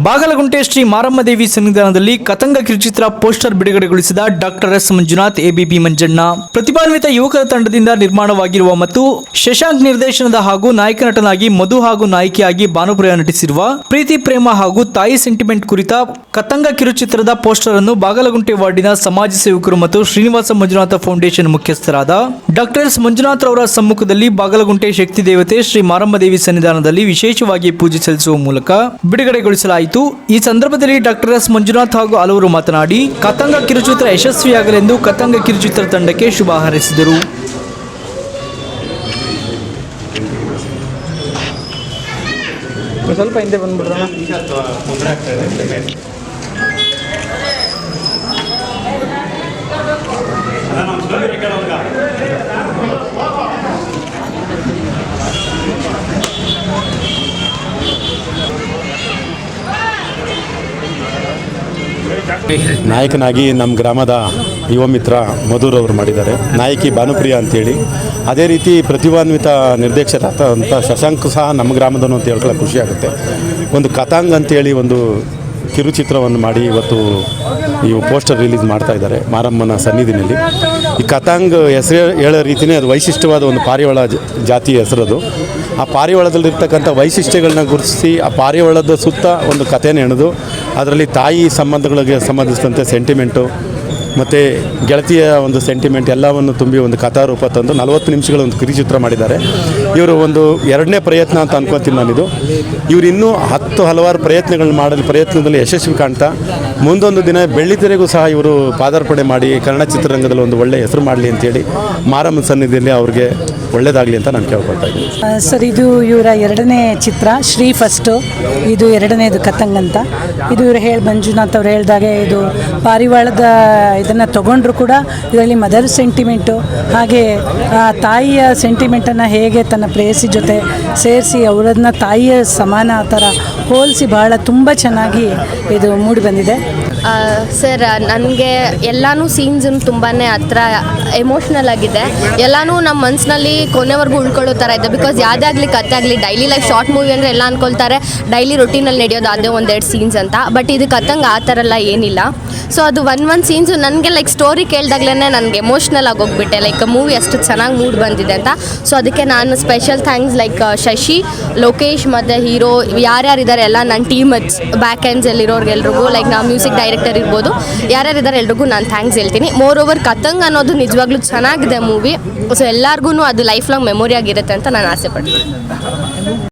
ಬಾಗಲಗುಂಟೆ ಶ್ರೀ ಮಾರಮ್ಮದೇವಿ ಸನ್ನಿಧಾನದಲ್ಲಿ ಕತಂಗ ಕಿರುಚಿತ್ರ ಪೋಸ್ಟರ್ ಬಿಡುಗಡೆಗೊಳಿಸಿದ doctor S Manjunath, ABB Manjanna. ಪ್ರತಿಭಾನ್ವಿತ ಯುವಕರ ತಂಡದಿಂದ ನಿರ್ಮಾಣವಾಗಿರುವ ಮತ್ತು ಶಶಾಂಕ್ ನಿರ್ದೇಶನದ ಹಾಗೂ ನಾಯಕ ನಟನಾಗಿ ಮಧು ಹಾಗೂ ನಾಯಕಿಯಾಗಿ ಭಾನುಪ್ರಿಯ ನಟಿಸಿರುವ ಪ್ರೀತಿ ಪ್ರೇಮ ಹಾಗೂ ತಾಯಿ ಸೆಂಟಿಮೆಂಟ್ ಕುರಿತ ಕತಂಗ ಕಿರುಚಿತ್ರದ ಪೋಸ್ಟರ್ ಅನ್ನು ಬಾಗಲಗುಂಟೆ ವಾರ್ಡಿನ ಸಮಾಜ ಸೇವಕರು ಮತ್ತು ಶ್ರೀನಿವಾಸ ಮಂಜುನಾಥ ಫೌಂಡೇಶನ್ ಮುಖ್ಯಸ್ಥರಾದ ಡಾಕ್ಟರ್ ಎಸ್ ಮಂಜುನಾಥ್ ಅವರ ಸಮ್ಮುಖದಲ್ಲಿ ಬಾಗಲಗುಂಟೆ ಶಕ್ತಿ ದೇವತೆ ಶ್ರೀ ಮಾರಮ್ಮದೇವಿ ಸನ್ನಿಧಾನದಲ್ಲಿ ವಿಶೇಷವಾಗಿ ಪೂಜೆ ಸಲ್ಲಿಸುವ ಮೂಲಕ ಬಿಡುಗಡೆಗೊಳಿಸಲಾಯಿತು. ಈ ಸಂದರ್ಭದಲ್ಲಿ ಡಾಕ್ಟರ್ ಎಸ್ ಮಂಜುನಾಥ್ ಹಾಗೂ ಹಲವರು ಮಾತನಾಡಿ ಕತಂಗ ಕಿರುಚಿತ್ರ ಯಶಸ್ವಿಯಾಗಲೆಂದು ಕತಂಗ ಕಿರುಚಿತ್ರ ತಂಡಕ್ಕೆ ಶುಭ ಹಾರೈಸಿದರು. ಸ್ವಲ್ಪ ಹಿಂದೆ ಬಂದ್ಬಿಡ್ರ. ನಾಯಕನಾಗಿ ನಮ್ಮ ಗ್ರಾಮದ ಯುವ ಮಿತ್ರ ಮಧುರವರು ಮಾಡಿದ್ದಾರೆ. ನಾಯಕಿ ಭಾನುಪ್ರಿಯ ಅಂತೇಳಿ. ಅದೇ ರೀತಿ ಪ್ರತಿಭಾನ್ವಿತ ನಿರ್ದೇಶಕರಾದಂಥ ಶಶಾಂಕ್ ಸಹ ನಮ್ಮ ಗ್ರಾಮದವನು ಅಂತ ಹೇಳ್ಕೊಳ್ಳೋಕೆ ಖುಷಿಯಾಗುತ್ತೆ. ಒಂದು ಕತಾಂಗ್ ಅಂತೇಳಿ ಒಂದು ಕಿರುಚಿತ್ರವನ್ನು ಮಾಡಿ ಇವತ್ತು ಈ ಪೋಸ್ಟರ್ ರಿಲೀಸ್ ಮಾಡ್ತಾ ಇದ್ದಾರೆ ಮಾರಮ್ಮನ ಸನ್ನಿಧಿನಲ್ಲಿ. ಈ ಕತಾಂಗ್ ಹೆಸರು ಹೇಳೋ ರೀತಿಯೇ ಅದು ವೈಶಿಷ್ಟ್ಯವಾದ ಒಂದು ಪಾರಿವಾಳ ಜಾತಿಯ ಹೆಸರದು. ಆ ಪಾರಿವಾಳದಲ್ಲಿರ್ತಕ್ಕಂಥ ವೈಶಿಷ್ಟ್ಯಗಳನ್ನ ಗುರುತಿಸಿ ಆ ಪಾರಿವಾಳದ ಸುತ್ತ ಒಂದು ಕಥೆಯನ್ನು ಹೆಣೆದು ಅದರಲ್ಲಿ ತಾಯಿ ಸಂಬಂಧಗಳಿಗೆ ಸಂಬಂಧಿಸಿದಂತೆ ಸೆಂಟಿಮೆಂಟು ಮತ್ತು ಗೆಳತಿಯ ಒಂದು ಸೆಂಟಿಮೆಂಟ್ ಎಲ್ಲವನ್ನು ತುಂಬಿ ಒಂದು ಕಥಾರೂಪ ತಂದು 40 ನಿಮಿಷಗಳ ಒಂದು ಕಿರುಚಿತ್ರ ಮಾಡಿದ್ದಾರೆ. ಇವರು ಒಂದು ಎರಡನೇ ಪ್ರಯತ್ನ ಅಂತ ಅನ್ಕೊತೀನಿ ನಾನಿದು. ಇವರು ಇನ್ನೂ ಹಲವಾರು ಪ್ರಯತ್ನಗಳನ್ನ ಮಾಡಲು ಪ್ರಯತ್ನದಲ್ಲಿ ಯಶಸ್ವಿ ಕಾಣ್ತಾ ಮುಂದೊಂದು ದಿನ ಬೆಳ್ಳಿತೆರೆಗೂ ಸಹ ಇವರು ಪಾದಾರ್ಪಣೆ ಮಾಡಿ ಕನ್ನಡ ಚಿತ್ರರಂಗದಲ್ಲಿ ಒಂದು ಒಳ್ಳೆಯ ಹೆಸರು ಮಾಡಲಿ ಅಂತೇಳಿ ಮಾರಮ್ಮನ ಸನ್ನಿಧಿಯಲ್ಲಿ ಅವ್ರಿಗೆ ಒಳ್ಳೆಯದಾಗಲಿ ಅಂತ ನಾನು ಕೇಳ್ಕೊಳ್ತಾ ಇದ್ದೀನಿ. ಸರ್, ಇದು ಇವರ ಎರಡನೇ ಚಿತ್ರ. ಶ್ರೀ ಫಸ್ಟು, ಇದು ಎರಡನೇದು ಕತಂಗ್ ಅಂತ. ಇದು ಇವರು ಮಂಜುನಾಥ್ ಅವ್ರು ಹೇಳಿದಾಗೆ ಇದು ಪಾರಿವಾಳದ ಇದನ್ನು ತೊಗೊಂಡ್ರು ಕೂಡ ಇದರಲ್ಲಿ ಮದರ್ ಸೆಂಟಿಮೆಂಟು ಹಾಗೆ ತಾಯಿಯ ಸೆಂಟಿಮೆಂಟನ್ನು ಹೇಗೆ ತನ್ನ ಪ್ರೇಯಸಿ ಜೊತೆ ಸೇರಿಸಿ ಅವರನ್ನ ತಾಯಿಯ ಸಮಾನ ಆ ಥರ ಹೋಲಿಸಿ ಬಹಳ ತುಂಬ ಚೆನ್ನಾಗಿ ಇದು ಮೂಡಿ ಬಂದಿದೆ. ಸರ್, ನನಗೆ ಎಲ್ಲನೂ ಸೀನ್ಸ್ ತುಂಬಾ ಹತ್ರ ಎಮೋಷ್ನಲ್ ಆಗಿದೆ. ಎಲ್ಲನೂ ನಮ್ಮ ಮನಸ್ಸಿನಲ್ಲಿ ಕೊನೆವರೆಗೂ ಉಳ್ಕೊಳ್ಳೋ ಥರ ಇದೆ. ಬಿಕಾಸ್ ಯಾವುದೇ ಆಗಲಿ ಕತೆ ಆಗಲಿ ಡೈಲಿ ಲೈಫ್ ಶಾರ್ಟ್ ಮೂವಿ ಅಂದರೆ ಎಲ್ಲ ಅಂದ್ಕೊಳ್ತಾರೆ ಡೈಲಿ ರೊಟೀನಲ್ಲಿ ನಡೆಯೋದು ಅದೇ ಒಂದೆರಡು ಸೀನ್ಸ್ ಅಂತ. ಬಟ್ ಇದು ಕತಂಗ್ ಆ ಥರ ಎಲ್ಲ ಏನಿಲ್ಲ. ಸೊ ಅದು ಒಂದು ಸೀನ್ಸು ನನಗೆ ಲೈಕ್ ಸ್ಟೋರಿ ಕೇಳಿದಾಗ್ಲೇ ನನಗೆ ಎಮೋಷ್ನಲ್ ಆಗಿ ಹೋಗ್ಬಿಟ್ಟೆ. ಲೈಕ್ ಮೂವಿ ಅಷ್ಟು ಚೆನ್ನಾಗಿ ಮೂಡ್ ಬಂದಿದೆ ಅಂತ. ಸೊ ಅದಕ್ಕೆ ನಾನು special thanks like Shashi, Lokesh ಮತ್ತು ಹೀರೋ ಯಾರ್ಯಾರಿದ್ದಾರೆ ಎಲ್ಲ ನನ್ನ ಟೀಮ್ ಬ್ಯಾಕ್ ಎಂಡ್ಸಲ್ಲಿರೋರ್ಗೆಲ್ರಿಗೂ ಲೈಕ್ ನಾವು ಮ್ಯೂಸಿಕ್ ಡೈರೆಕ್ಟರ್ ಇರ್ಬೋದು ಯಾರ್ಯಾರಿದ್ದಾರೆ ಎಲ್ರಿಗೂ ನಾನು ಥ್ಯಾಂಕ್ಸ್ ಹೇಳ್ತೀನಿ. ಮೋರ್ ಓವರ್ ಕತಂಗ್ ಅನ್ನೋದು ನಿಜವಾಗ್ಲೂ ಚೆನ್ನಾಗಿದೆ ಮೂವಿ. ಸೊ ಎಲ್ಲರಿಗೂ ಅದು ಲೈಫ್ ಲಾಂಗ್ ಮೆಮೊರಿ ಆಗಿರುತ್ತೆ ಅಂತ ನಾನು ಆಸೆ ಪಡ್ತೀನಿ.